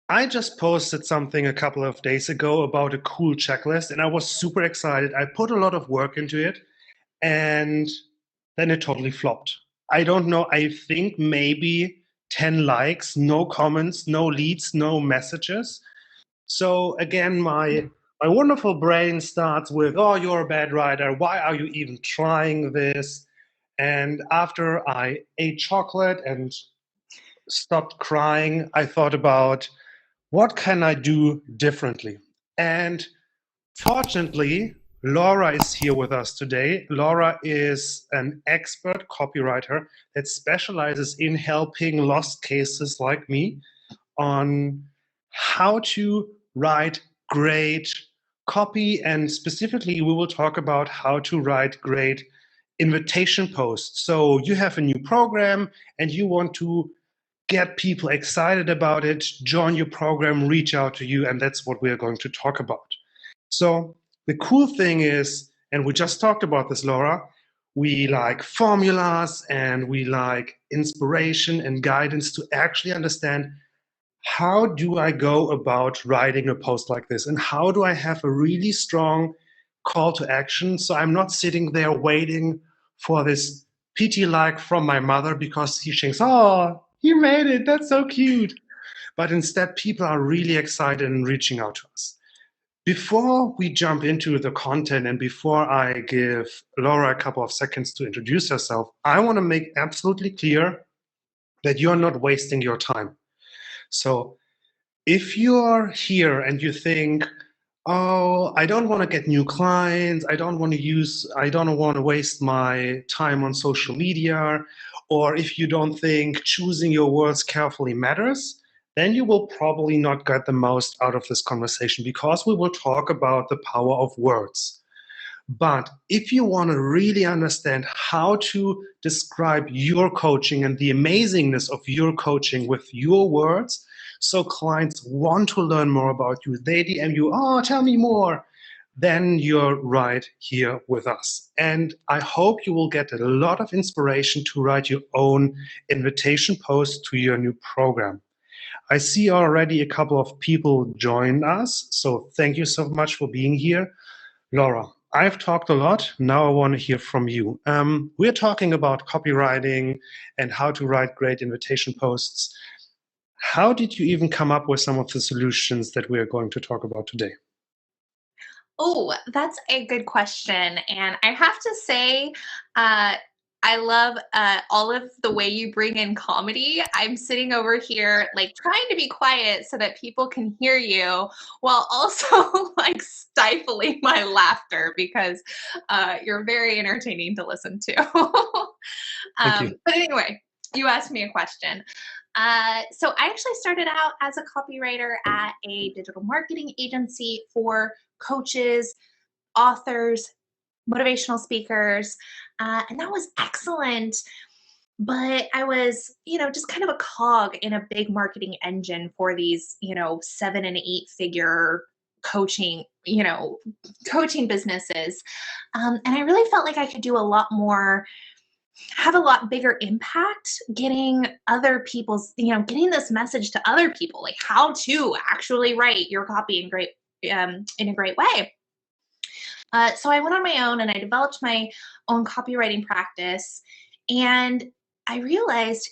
I just posted something a couple of days ago about a cool checklist, and I was super excited. I put a lot of work into it, and then it totally flopped. I don't know. I think maybe 10 likes, no comments, no leads, no messages. So again, my wonderful brain starts with, "Oh, you're a bad writer. Why are you even trying this?" And after I ate chocolate and stopped crying, I thought about what can I do differently? And fortunately, Laura is here with us today. Laura is an expert copywriter that specializes in helping lost cases like me on how to write great copy. And specifically, we will talk about how to write great invitation posts. So you have a new program and you want to get people excited about it, join your program, reach out to you, and that's what we're going to talk about. So the cool thing is, and we just talked about this, Laura, we like formulas and we like inspiration and guidance to actually understand how do I go about writing a post like this, and how do I have a really strong call to action so I'm not sitting there waiting for this pity like from my mother because she thinks, "Oh, you made it, that's so cute." But instead, people are really excited and reaching out to us. Before we jump into the content and before I give Laura a couple of seconds to introduce herself, I want to make absolutely clear that you're not wasting your time. So if you're here and you think, "Oh, I don't want to get new clients, I don't want to waste my time on social media," or if you don't think choosing your words carefully matters, then you will probably not get the most out of this conversation because we will talk about the power of words. But if you want to really understand how to describe your coaching and the amazingness of your coaching with your words, so clients want to learn more about you, they DM you, "Oh, tell me more," then you're right here with us. And I hope you will get a lot of inspiration to write your own invitation post to your new program. I see already a couple of people join us, so thank you so much for being here. Laura, I've talked a lot. Now I want to hear from you. We're talking about copywriting and how to write great invitation posts. How did you even come up with some of the solutions that we are going to talk about today? Oh, that's a good question. And I have to say, I love all of the way you bring in comedy. I'm sitting over here, like trying to be quiet so that people can hear you while also like stifling my laughter because you're very entertaining to listen to. Thank you. But anyway, you asked me a question. So I actually started out as a copywriter at a digital marketing agency for coaches, authors, motivational speakers, and that was excellent. But I was, just kind of a cog in a big marketing engine for these, 7 and 8 figure coaching, coaching businesses. And I really felt like I could do a lot more, have a lot bigger impact getting other people's, getting this message to other people, like how to actually write your copy in a great way. So I went on my own and I developed my own copywriting practice. And I realized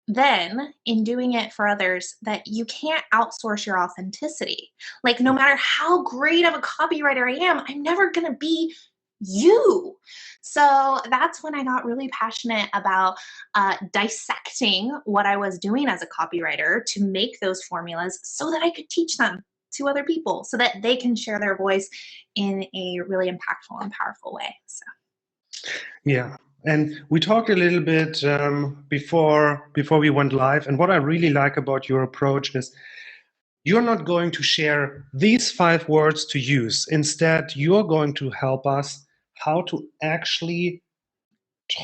then in doing it for others that you can't outsource your authenticity. Like, no matter how great of a copywriter I am, I'm never going to be you. So that's when I got really passionate about dissecting what I was doing as a copywriter to make those formulas so that I could teach them to other people so that they can share their voice in a really impactful and powerful way. So. Yeah. And we talked a little bit before we went live. And what I really like about your approach is you're not going to share these 5 words to use. Instead, you're going to help us how to actually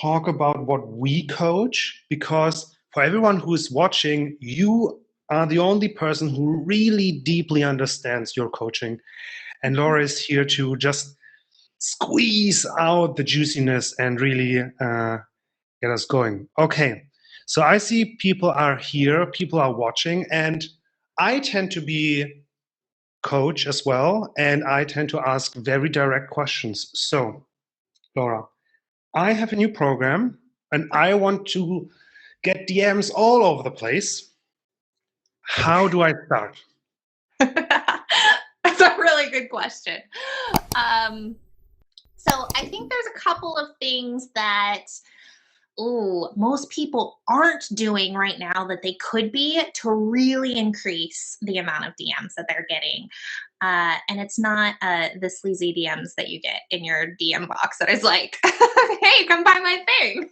talk about what we coach, because for everyone who is watching, you are the only person who really deeply understands your coaching. And Laura is here to just squeeze out the juiciness and really get us going. Okay, so I see people are here, people are watching, and I tend to be coach as well, and I tend to ask very direct questions. So, Laura, I have a new program and I want to get DMs all over the place. How do I start? That's a really good question. So I think there's a couple of things that most people aren't doing right now that they could be to really increase the amount of DMs that they're getting. And it's not the sleazy DMs that you get in your DM box that is like, hey, come buy my thing.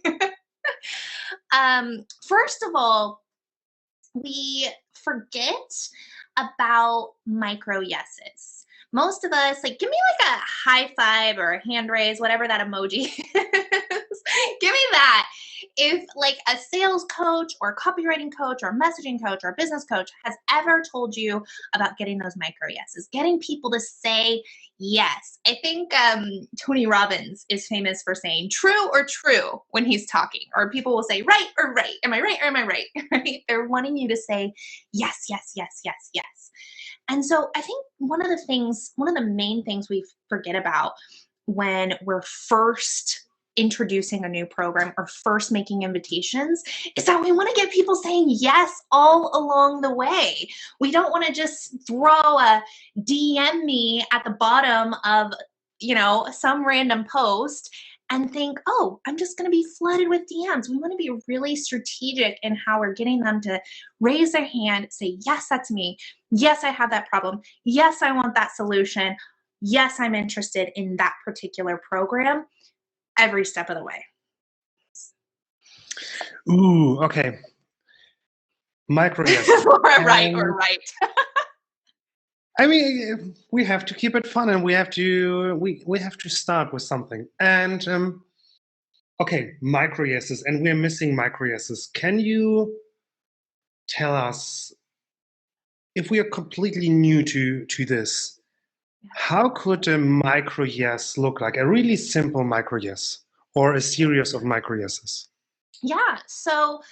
First of all, we forget about micro yeses. Most of us, like, give me like a high five or a hand raise, whatever that emoji is. Give me that. If like a sales coach or copywriting coach or messaging coach or business coach has ever told you about getting those micro yeses, getting people to say yes. I think Tony Robbins is famous for saying true or true when he's talking, or people will say right or right. Am I right or am I right? Right? They're wanting you to say yes, yes, yes, yes, yes. And so I think one of the main things we forget about when we're first introducing a new program or first making invitations is that we want to get people saying yes all along the way. We don't want to just throw a DM me at the bottom of, some random post and think, oh, I'm just going to be flooded with DMs. We want to be really strategic in how we're getting them to raise their hand, say, yes, that's me. Yes, I have that problem. Yes, I want that solution. Yes, I'm interested in that particular program every step of the way. Ooh, okay. Micro yes. Right or right. I mean, we have to keep it fun, and we have to start with something. And okay, micro yeses, and we're missing micro yeses. Can you tell us, if we are completely new to this, how could a micro yes look like? A really simple micro yes, or a series of micro yeses? Yeah. So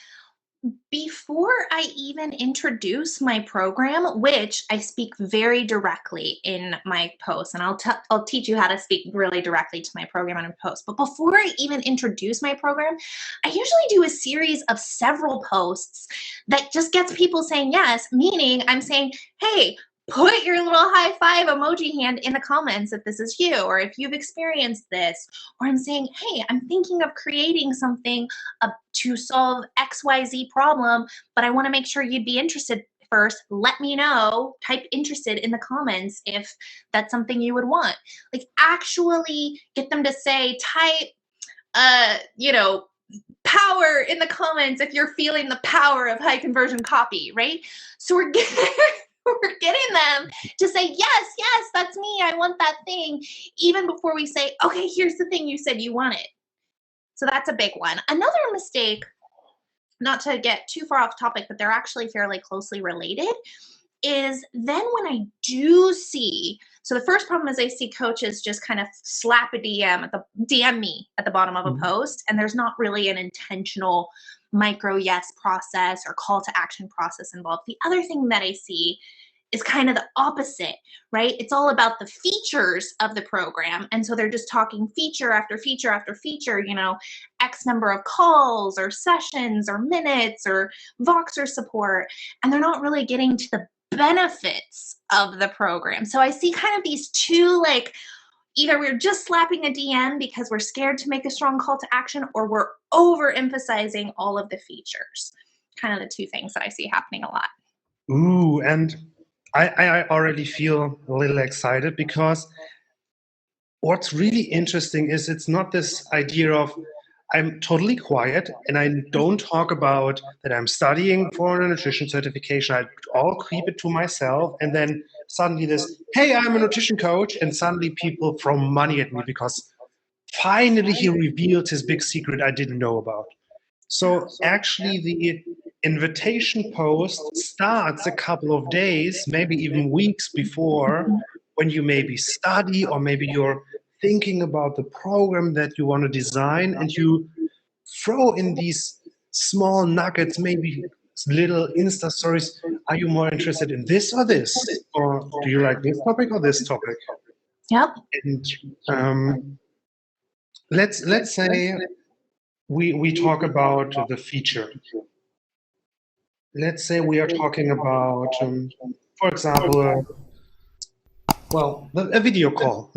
before I even introduce my program, which I speak very directly in my post, and I'll teach you how to speak really directly to my program in a post. But before I even introduce my program, I usually do a series of several posts that just gets people saying yes, meaning I'm saying, hey, put your little high five emoji hand in the comments if this is you, or if you've experienced this. Or I'm saying, hey, I'm thinking of creating something to solve XYZ problem, but I want to make sure you'd be interested first. Let me know, type interested in the comments if that's something you would want. Like, actually get them to say, type, power in the comments if you're feeling the power of high conversion copy, right? So we're getting them to say, yes, yes, that's me. I want that thing, even before we say, okay, here's the thing you said you wanted. So that's a big one. Another mistake, not to get too far off topic, but they're actually fairly closely related, is then when I do see, so the first problem is I see coaches just kind of slap a DM me at the bottom of a post, and there's not really an intentional micro yes process or call to action process involved. The other thing that I see is kind of the opposite, right? It's all about the features of the program. And so they're just talking feature after feature after feature, X number of calls or sessions or minutes or Voxer support. And they're not really getting to the benefits of the program. So I see kind of these two, like, either we're just slapping a DM because we're scared to make a strong call to action, or we're overemphasizing all of the features. Kind of the two things that I see happening a lot. Ooh, and I already feel a little excited, because what's really interesting is it's not this idea of I'm totally quiet and I don't talk about that I'm studying for a nutrition certification. I all keep it to myself, and then suddenly this, hey, I'm a nutrition coach, and suddenly people throw money at me because finally he revealed his big secret I didn't know about. So actually the invitation post starts a couple of days, maybe even weeks before, when you maybe study, or maybe you're thinking about the program that you want to design, and you throw in these small nuggets, maybe little Insta stories. Are you more interested in this or this? Or do you like this topic or this topic? Yep. And let's say we talk about the feature. Let's say we are talking about, for example, a video call.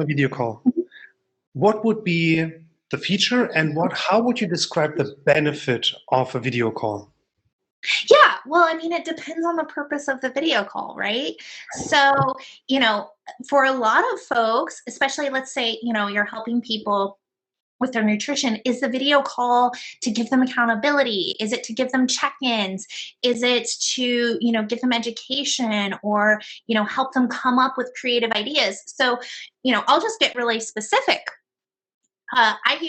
What would be the feature, and how would you describe the benefit of a video call? Yeah, well, I mean, it depends on the purpose of the video call, right? So, for a lot of folks, especially let's say, you're helping people with their nutrition, is the video call to give them accountability? Is it to give them check-ins? Is it to, give them education or, help them come up with creative ideas? So, I'll just get really specific. I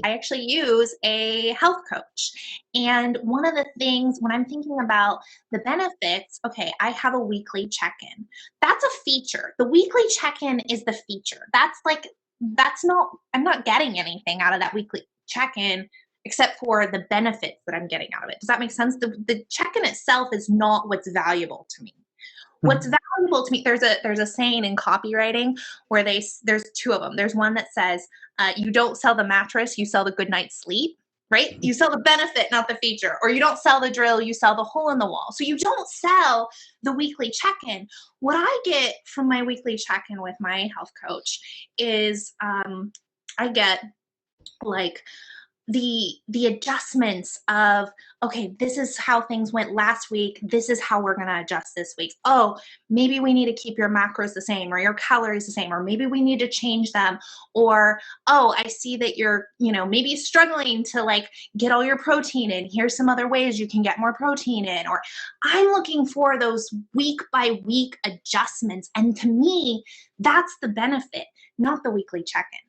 actually use a health coach. And one of the things when I'm thinking about the benefits, okay, I have a weekly check-in. That's a feature. The weekly check-in is the feature. I'm not getting anything out of that weekly check-in except for the benefits that I'm getting out of it. Does that make sense? The check-in itself is not what's valuable to me. What's valuable to me, there's a saying in copywriting where there's two of them. There's one that says, you don't sell the mattress, you sell the good night's sleep, right? You sell the benefit, not the feature. Or you don't sell the drill, you sell the hole in the wall. So you don't sell the weekly check-in. What I get from my weekly check-in with my health coach is I get like the adjustments of, okay, this is how things went last week. This is how we're going to adjust this week. Oh, maybe we need to keep your macros the same or your calories the same, or maybe we need to change them. Or, oh, I see that you're, maybe struggling to like get all your protein in. Here's some other ways you can get more protein in. Or I'm looking for those week by week adjustments. And to me, that's the benefit, not the weekly check-in.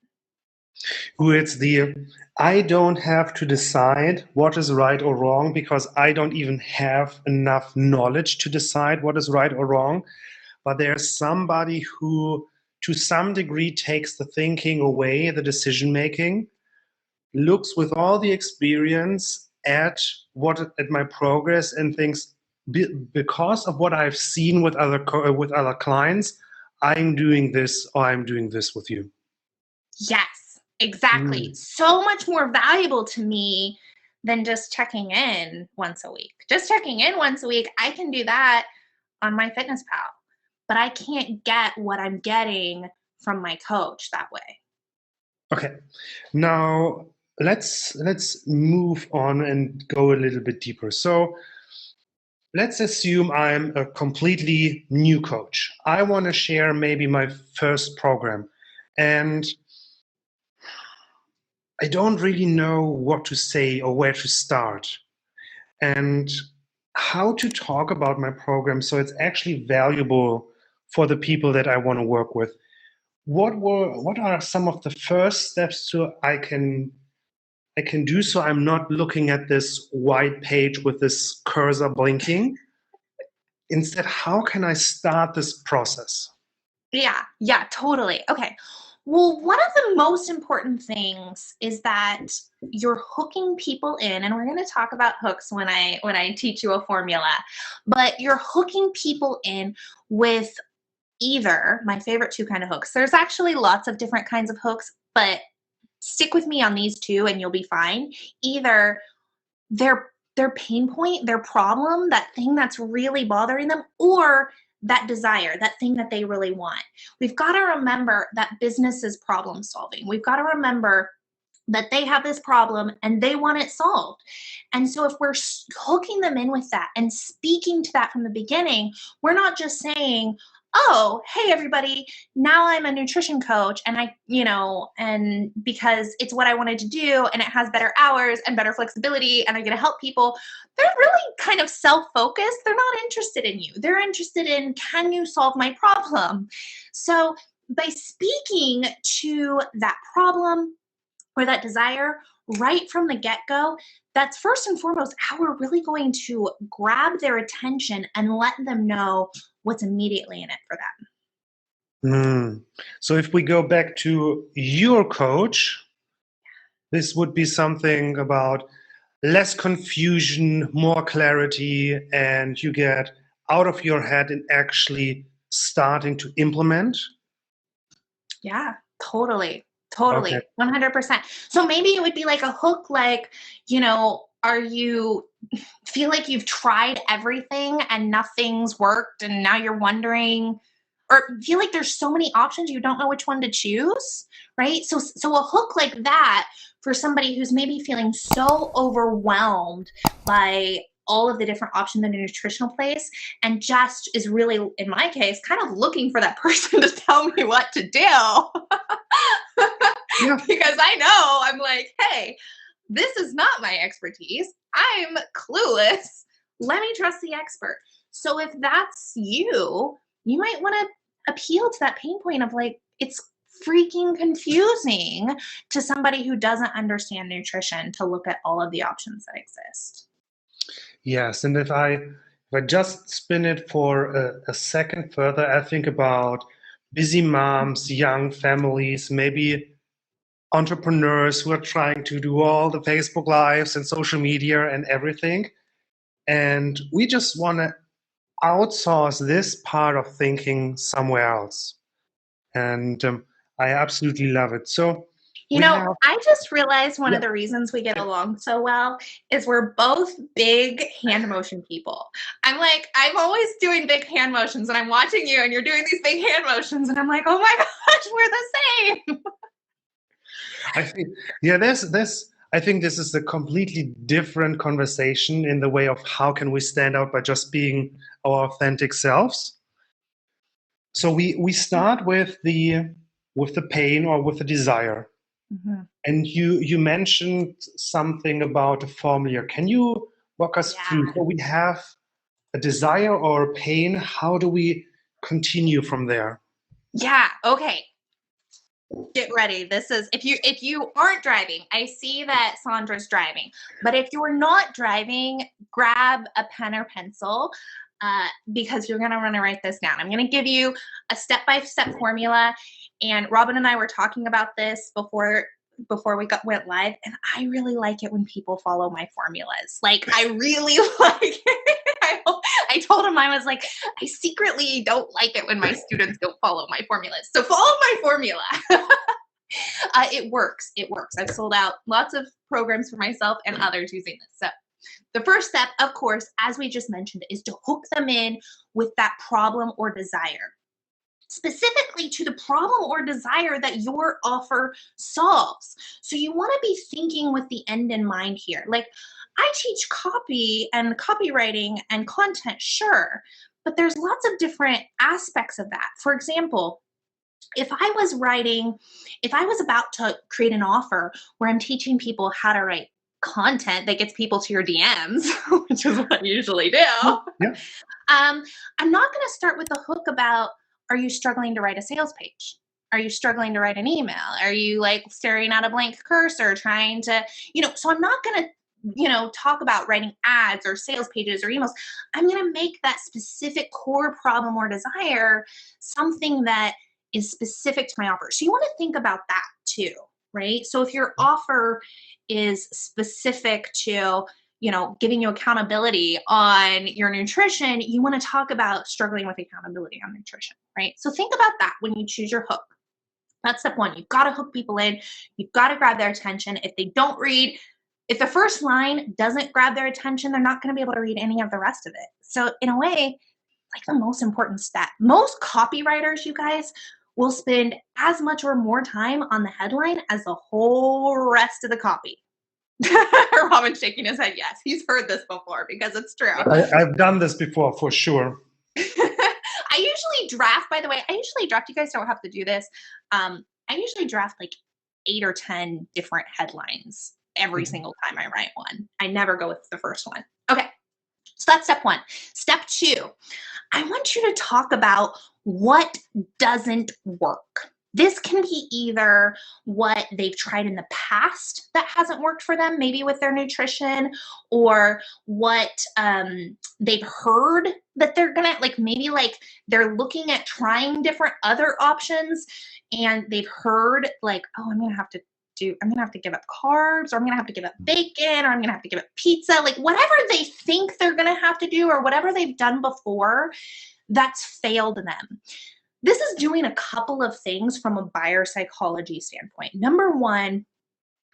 I don't have to decide what is right or wrong because I don't even have enough knowledge to decide what is right or wrong. But there's somebody who, to some degree, takes the thinking away, the decision making, looks with all the experience at my progress and thinks, because of what I've seen with other clients, I'm doing this or I'm doing this with you. Yes. Exactly. So much more valuable to me than just checking in once a week. Just checking in once a week, I can do that on MyFitnessPal, but I can't get what I'm getting from my coach that way. Okay. Now let's move on and go a little bit deeper. So let's assume I'm a completely new coach. I want to share maybe my first program, and I don't really know what to say or where to start and how to talk about my program so it's actually valuable for the people that I want to work with. What are some of the first steps I can do so I'm not looking at this white page with this cursor blinking? Instead, how can I start this process? Yeah, totally. Okay. Well, one of the most important things is that you're hooking people in, and we're going to talk about hooks when I teach you a formula, but you're hooking people in with either my favorite two kind of hooks. There's actually lots of different kinds of hooks, but stick with me on these two and you'll be fine. Either their pain point, their problem, that thing that's really bothering them, or that desire, that thing that they really want. We've got to remember that business is problem solving. We've got to remember that they have this problem and they want it solved. And so if we're hooking them in with that and speaking to that from the beginning, we're not just saying, oh, hey, everybody, now I'm a nutrition coach and and because it's what I wanted to do and it has better hours and better flexibility and I'm going to help people. They're really kind of self-focused. They're not interested in you. They're interested in, can you solve my problem? So by speaking to that problem or that desire right from the get-go, that's first and foremost how we're really going to grab their attention and let them know what's immediately in it for them. So if we go back to your coach, this would be something about, less confusion, more clarity, and you get out of your head and actually starting to implement? Yeah, totally. Okay. Totally. 100%. So maybe it would be like a hook, like, are you feel like you've tried everything and nothing's worked and now you're wondering, or feel like there's so many options you don't know which one to choose, right? So a hook like that for somebody who's maybe feeling so overwhelmed by all of the different options in a nutritional place and just is really, in my case, kind of looking for that person to tell me what to do. Yeah. Because I know I'm like, hey, this is not my expertise. I'm clueless. Let me trust the expert. So if that's you, you might want to appeal to that pain point of like, it's freaking confusing to somebody who doesn't understand nutrition to look at all of the options that exist. Yes, and if I just spin it for a second further, I think about busy moms, young families, maybe entrepreneurs who are trying to do all the Facebook lives and social media and everything. And we just want to outsource this part of thinking somewhere else. And I absolutely love it. So we have, I just realized one yeah, of the reasons we get along so well is we're both big hand motion people. I'm like, I'm always doing big hand motions and I'm watching you and you're doing these big hand motions and I'm like, oh my gosh, we're the same. I think, yeah, I think this is a completely different conversation in the way of how can we stand out by just being our authentic selves. So we start with the pain or with the desire. Mhm. And you mentioned something about a formula. Can you walk us Yeah. through? So we have a desire or a pain. How do we continue from there? Yeah. Okay. Get ready. This is if you aren't driving, I see that Sandra's driving. But if you're not driving, grab a pen or pencil because you're gonna want to write this down. I'm gonna give you a step-by-step formula. And Robin and I were talking about this before we went live, and I really like it when people follow my formulas. Like I really like it. I told him I was like, I secretly don't like it when my students don't follow my formulas. So follow my formula. It works. It works. I've sold out lots of programs for myself and others using this. So the first step, of course, as we just mentioned, is to hook them in with that problem or desire, specifically to the problem or desire that your offer solves. So you want to be thinking with the end in mind here. Like, I teach copy and copywriting and content, sure, but there's lots of different aspects of that. For example, if I was about to create an offer where I'm teaching people how to write content that gets people to your DMs, which is what I usually do, Yeah. I'm not going to start with a hook about, are you struggling to write a sales page? Are you struggling to write an email? Are you like staring at a blank cursor trying to, so I'm not going to, talk about writing ads or sales pages or emails. I'm going to make that specific core problem or desire something that is specific to my offer. So you want to think about that too, right? So if your offer is specific to, giving you accountability on your nutrition, you want to talk about struggling with accountability on nutrition, right? So think about that when you choose your hook. That's step one. You've got to hook people in. You've got to grab their attention. If the first line doesn't grab their attention, they're not going to be able to read any of the rest of it. So in a way, like the most important step. Most copywriters, you guys, will spend as much or more time on the headline as the whole rest of the copy. Robin's shaking his head. Yes, he's heard this before because it's true. I've done this before for sure. I usually draft, by the way, you guys don't have to do this. I usually draft like 8 or 10 different headlines every single time I write one. I never go with the first one. Okay. So that's step one. Step two, I want you to talk about what doesn't work. This can be either what they've tried in the past that hasn't worked for them, maybe with their nutrition, or what they've heard that they're gonna, like maybe like they're looking at trying different other options and they've heard like, oh, I'm gonna have to give up carbs, or I'm going to have to give up bacon, or I'm going to have to give up pizza, like whatever they think they're going to have to do or whatever they've done before, that's failed them. This is doing a couple of things from a buyer psychology standpoint. Number one,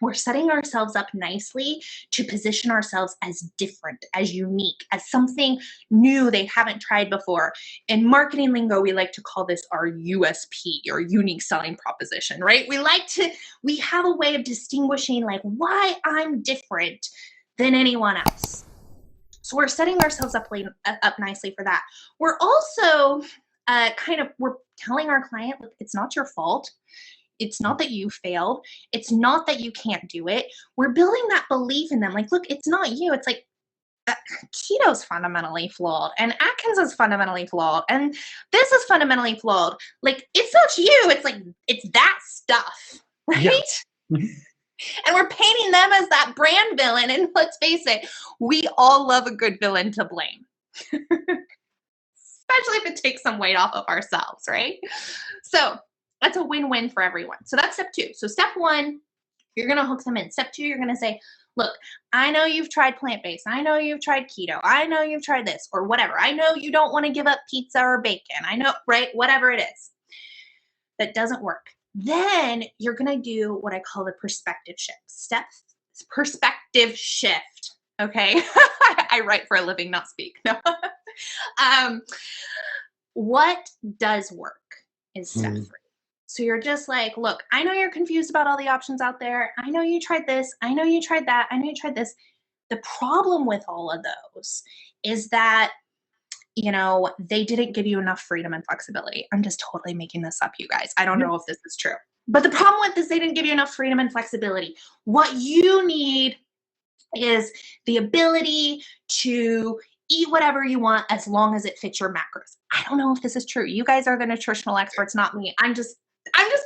we're setting ourselves up nicely to position ourselves as different, as unique, as something new they haven't tried before. In marketing lingo, we like to call this our USP, or unique selling proposition, right? We have a way of distinguishing like why I'm different than anyone else. So we're setting ourselves up nicely for that. We're also we're telling our client, look, it's not your fault. It's not that you failed. It's not that you can't do it. We're building that belief in them. Like, look, it's not you. It's like keto's fundamentally flawed, and Atkins is fundamentally flawed, and this is fundamentally flawed. Like, it's not you. It's like, it's that stuff, right? Yeah. And we're painting them as that brand villain. And let's face it, we all love a good villain to blame. Especially if it takes some weight off of ourselves, right? So that's a win-win for everyone. So that's step 2. So step 1, you're going to hook them in. Step 2, you're going to say, look, I know you've tried plant-based. I know you've tried keto. I know you've tried this or whatever. I know you don't want to give up pizza or bacon. I know, right? Whatever it is that doesn't work. Then you're going to do what I call the perspective shift. Perspective shift. Okay. I write for a living, not speak. No. What does work is step 3. So you're just like, look, I know you're confused about all the options out there. I know you tried this. I know you tried that. I know you tried this. The problem with all of those is that, they didn't give you enough freedom and flexibility. I'm just totally making this up, you guys. I don't know if this is true. But the problem with this, they didn't give you enough freedom and flexibility. What you need is the ability to eat whatever you want as long as it fits your macros. I don't know if this is true. You guys are the nutritional experts, not me. I'm just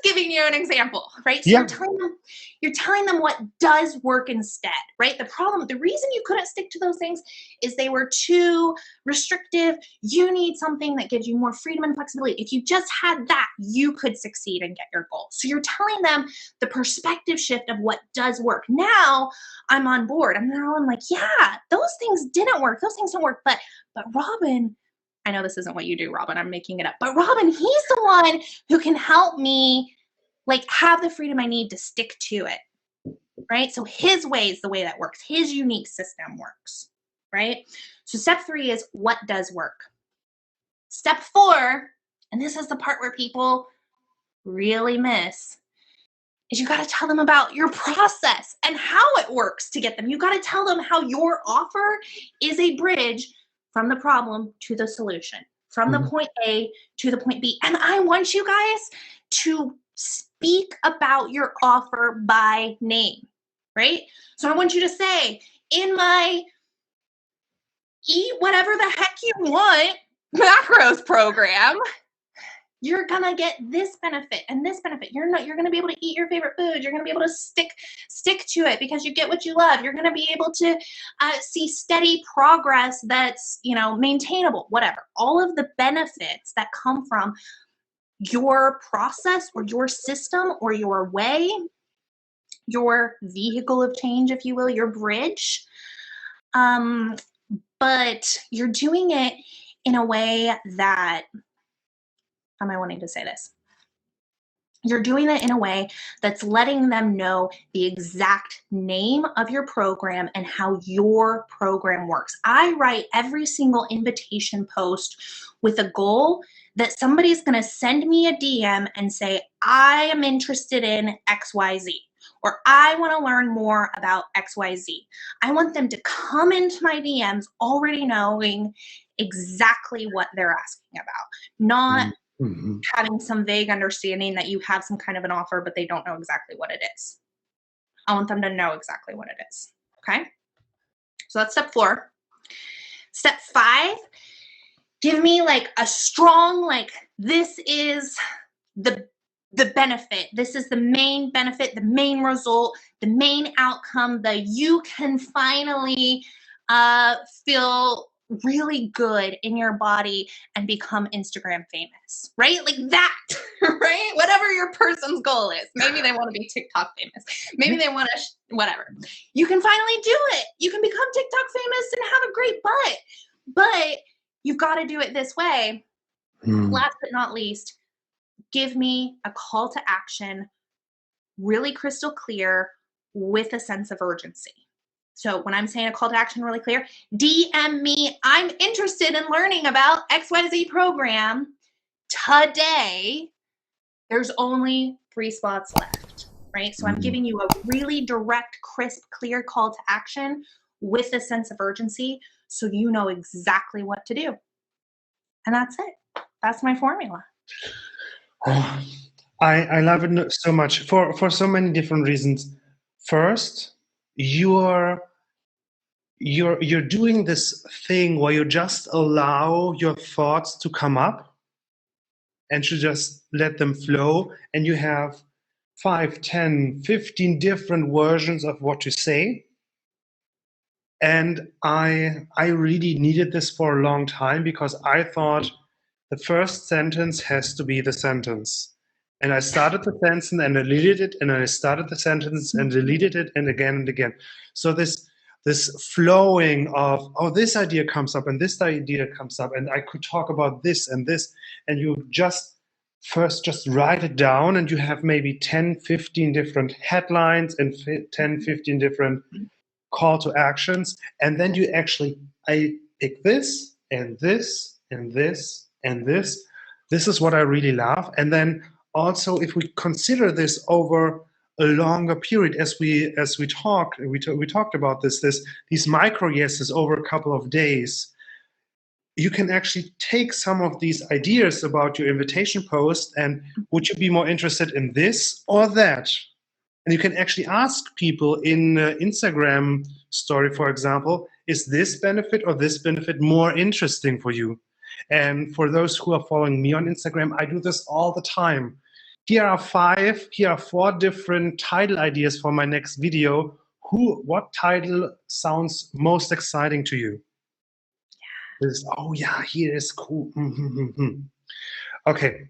giving you an example, right? So you're telling them what does work instead, right? The reason you couldn't stick to those things is they were too restrictive. You need something that gives you more freedom and flexibility. If you just had that, you could succeed and get your goal. So you're telling them the perspective shift of what does work. Now I'm on board. And now I'm like, yeah, those things didn't work. Those things don't work. But Robin, I know this isn't what you do, Robin. I'm making it up. But Robin, he's the one who can help me have the freedom I need to stick to it, right? So his way is the way that works. His unique system works, right? So step 3 is what does work. Step 4, and this is the part where people really miss, is you got to tell them about your process and how it works to get them. You got to tell them how your offer is a bridge from the problem to the solution, from the point A to the point B. And I want you guys to speak about your offer by name, right? So I want you to say, in my eat whatever the heck you want macros program, you're going to get this benefit and this benefit. You're going to be able to eat your favorite food. You're going to be able to stick to it because you get what you love. You're going to be able to see steady progress that's, maintainable, whatever. All of the benefits that come from your process or your system or your way, your vehicle of change, if you will, your bridge. But you're doing it in a way that, how am I wanting to say this? You're doing it in a way that's letting them know the exact name of your program and how your program works. I write every single invitation post with a goal that somebody's going to send me a DM and say, I am interested in XYZ, or I want to learn more about XYZ. I want them to come into my DMs already knowing exactly what they're asking about, not having some vague understanding that you have some kind of an offer, but they don't know exactly what it is. I want them to know exactly what it is. Okay. So that's step 4. Step 5, give me a strong, this is the benefit. This is the main benefit, the main result, the main outcome that you can finally feel really good in your body and become Instagram famous, right? Like that, right? Whatever your person's goal is. Maybe they want to be TikTok famous. Maybe they want to, whatever. You can finally do it. You can become TikTok famous and have a great butt. But you've got to do it this way. Last but not least, give me a call to action, really crystal clear with a sense of urgency. So when I'm saying a call to action really clear, DM me, I'm interested in learning about XYZ program today. There's only 3 spots left, right? So I'm giving you a really direct, crisp, clear call to action with a sense of urgency so you know exactly what to do. And that's it. That's my formula. Oh, I love it so much for so many different reasons. First, you're doing this thing where you just allow your thoughts to come up and you just let them flow, and you have 5, 10, 15 different versions of what to say. And I really needed this for a long time because I thought the first sentence has to be the sentence. And I started the sentence and I deleted it, and I started the sentence and deleted it, and again. So this flowing of, oh, this idea comes up and this idea comes up, and I could talk about this and this, and you just write it down, and you have maybe 10, 15 different headlines and 10, 15 different call to actions, and then you actually, I pick this and this and this and this. This is what I really love. And then also, if we consider this over a longer period, as we talked about these micro yeses over a couple of days, you can actually take some of these ideas about your invitation post and would you be more interested in this or that? And you can actually ask people in Instagram story, for example, is this benefit or this benefit more interesting for you? And for those who are following me on Instagram, I do this all the time. Here are 4 different title ideas for my next video. What title sounds most exciting to you? Oh yeah, here is cool. Okay.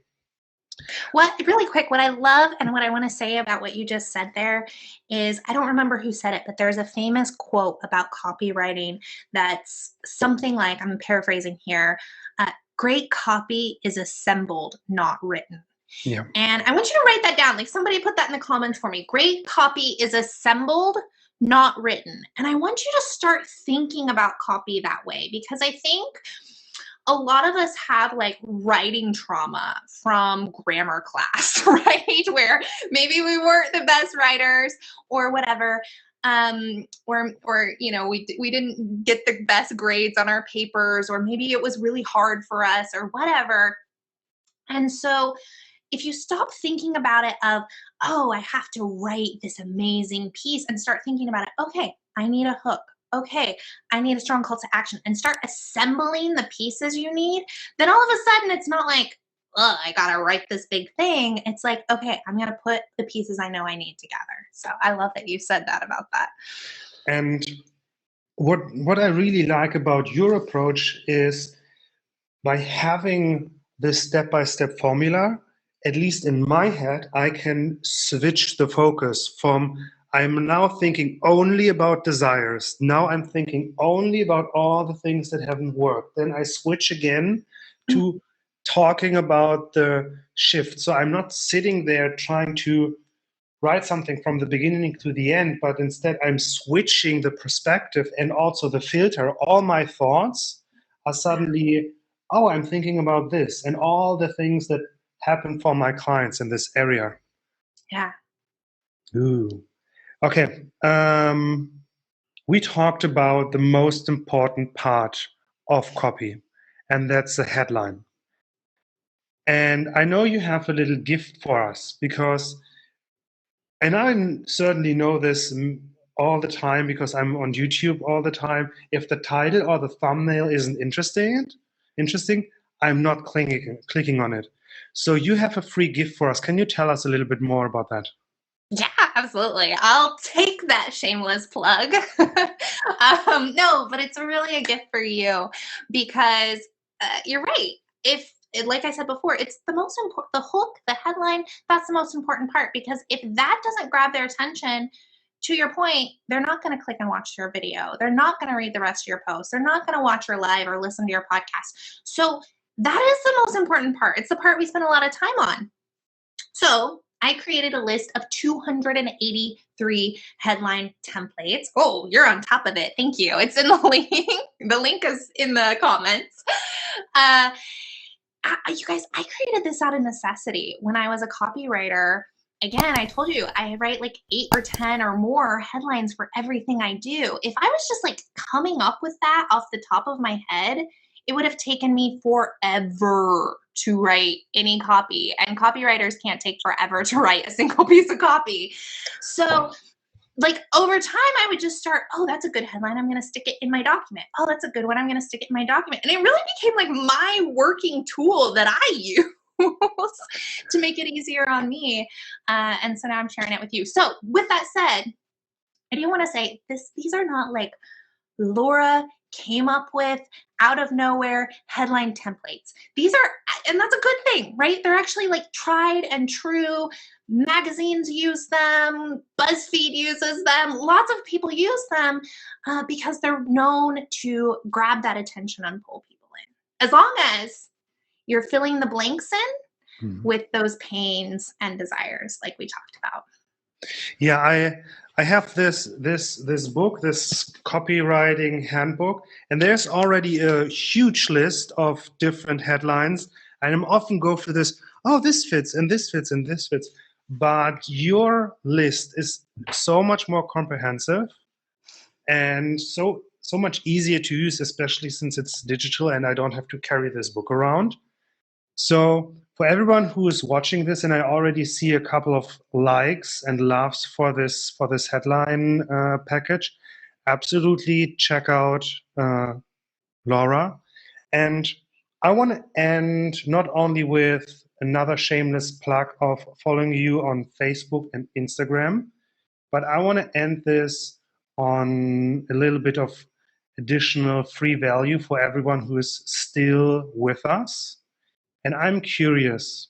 Really quick, what I love and what I want to say about what you just said there is, I don't remember who said it, but there's a famous quote about copywriting that's something like, I'm paraphrasing here, great copy is assembled, not written. Yeah. And I want you to write that down. Like, somebody put that in the comments for me. Great copy is assembled, not written. And I want you to start thinking about copy that way, because I think a lot of us have like writing trauma from grammar class, right? Where maybe we weren't the best writers or whatever. Or you know, we didn't get the best grades on our papers, or maybe it was really hard for us or whatever. And so if you stop thinking about it of, oh, I have to write this amazing piece, and start thinking about it, okay, I need a hook. Okay, I need a strong call to action, and start assembling the pieces you need, then all of a sudden it's not like, oh, I gotta write this big thing. It's like, okay, I'm gonna put the pieces I know I need together. So I love that you said that about that. And what I really like about your approach is, by having this step-by-step formula, at least in my head, I can switch the focus from, I'm now thinking only about desires. Now I'm thinking only about all the things that haven't worked. Then I switch again to talking about the shift. So I'm not sitting there trying to write something from the beginning to the end, but instead I'm switching the perspective and also the filter. All my thoughts are suddenly, oh, I'm thinking about this and all the things that happen for my clients in this area. Yeah. Ooh. Okay. We talked about the most important part of copy, and that's the headline. And I know you have a little gift for us, because, and I certainly know this all the time because I'm on YouTube all the time. If the title or the thumbnail isn't interesting, I'm not clicking on it. So you have a free gift for us. Can you tell us a little bit more about that? Yeah, absolutely. I'll take that shameless plug. No, but it's really a gift for you because you're right. If, like I said before, it's the most important, the hook, the headline, that's the most important part because if that doesn't grab their attention, to your point, they're not going to click and watch your video. They're not going to read the rest of your post. They're not going to watch your live or listen to your podcast. So that is the most important part. It's the part we spend a lot of time on. So I created a list of 283 headline templates. Oh, you're on top of it. Thank you. It's in the link. The link is in the comments. You guys, I created this out of necessity. When I was a copywriter, again, I told you I write like 8 or 10 or more headlines for everything I do. If I was just like coming up with that off the top of my head, it would have taken me forever to write any copy. And copywriters can't take forever to write a single piece of copy. So like over time, I would just start, oh, that's a good headline. I'm going to stick it in my document. Oh, that's a good one. I'm going to stick it in my document. And it really became like my working tool that I use to make it easier on me. And so now I'm sharing it with you. So with that said, I do want to say these are not like Laura came up with out of nowhere headline templates. These are, and that's a good thing, right? They're actually like tried and true. Magazines use them, BuzzFeed uses them, lots of people use them because they're known to grab that attention and pull people in. As long as you're filling the blanks in with those pains and desires like we talked about. Yeah, I have this book, this Copywriting Handbook, and there's already a huge list of different headlines. And I'm often go for this, oh, this fits, and this fits, and this fits. But your list is so much more comprehensive and so much easier to use, especially since it's digital and I don't have to carry this book around. So for everyone who is watching this, and I already see a couple of likes and loves for this headline package, absolutely check out Laura. And I want to end not only with another shameless plug of following you on Facebook and Instagram, but I want to end this on a little bit of additional free value for everyone who is still with us. And I'm curious,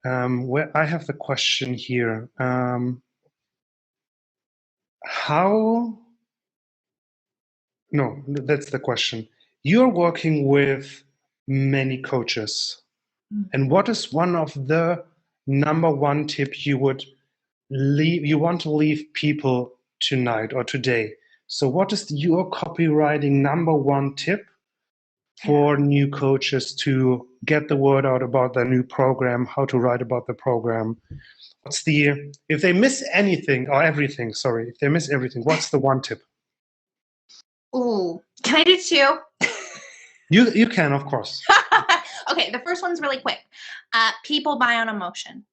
where I have the question here. No, that's the question. You're working with many coaches. And what is one of the number one tip you want to leave people tonight or today? So what is your copywriting number one tip for new coaches to get the word out about their new program, how to write about the program? If they miss anything or everything, if they miss everything, what's the one tip? Ooh, can I do 2? You can, of course. Okay, the first one's really quick. People buy on emotion.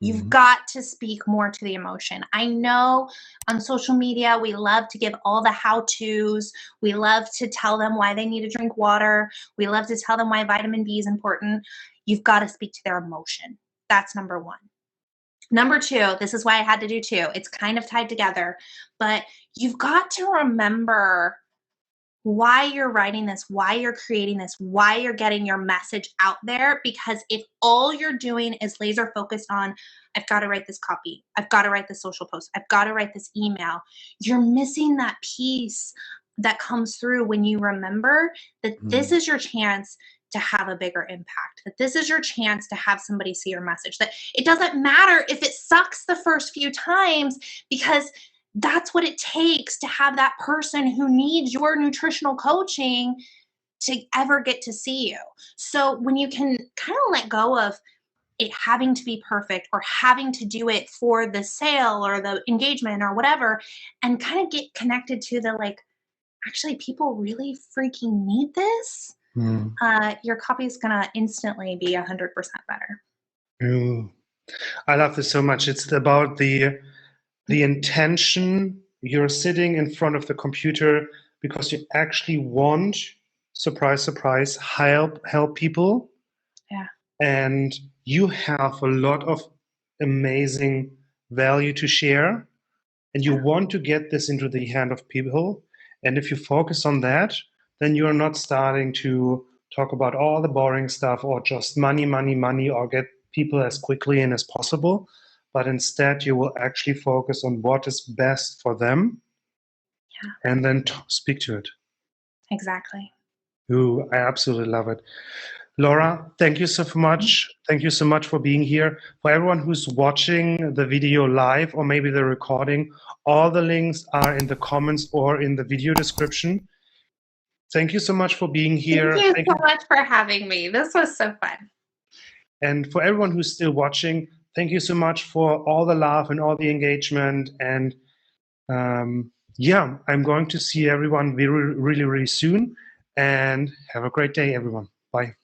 You've got to speak more to the emotion. I know on social media, we love to give all the how-tos. We love to tell them why they need to drink water. We love to tell them why vitamin B is important. You've got to speak to their emotion. That's number 1. Number 2, this is why I had to do 2. It's kind of tied together, but you've got to remember why you're writing this, why you're creating this, why you're getting your message out there. Because if all you're doing is laser focused on, I've got to write this copy, I've got to write this social post, I've got to write this email, you're missing that piece that comes through when you remember that this is your chance to have a bigger impact, that this is your chance to have somebody see your message, that it doesn't matter if it sucks the first few times, because that's what it takes to have that person who needs your nutritional coaching to ever get to see you. So when you can kind of let go of it having to be perfect or having to do it for the sale or the engagement or whatever, and kind of get connected to the like, actually people really freaking need this, your copy is going to instantly be 100% better. Ooh. I love this so much. It's about the intention. You're sitting in front of the computer because you actually want, surprise, surprise, help people. Yeah. And you have a lot of amazing value to share, and you want to get this into the hand of people. And if you focus on that, then you're not starting to talk about all the boring stuff or just money, money, money, or get people as quickly in as possible. But instead, you will actually focus on what is best for them, and then speak to it. Exactly. Ooh, I absolutely love it. Laura, thank you so much. Thank you so much for being here. For everyone who's watching the video live or maybe the recording, all the links are in the comments or in the video description. Thank you so much for being here. Thank you so much for having me. This was so fun. And for everyone who's still watching, thank you so much for all the love and all the engagement. And yeah, I'm going to see everyone really, really soon. And have a great day, everyone. Bye.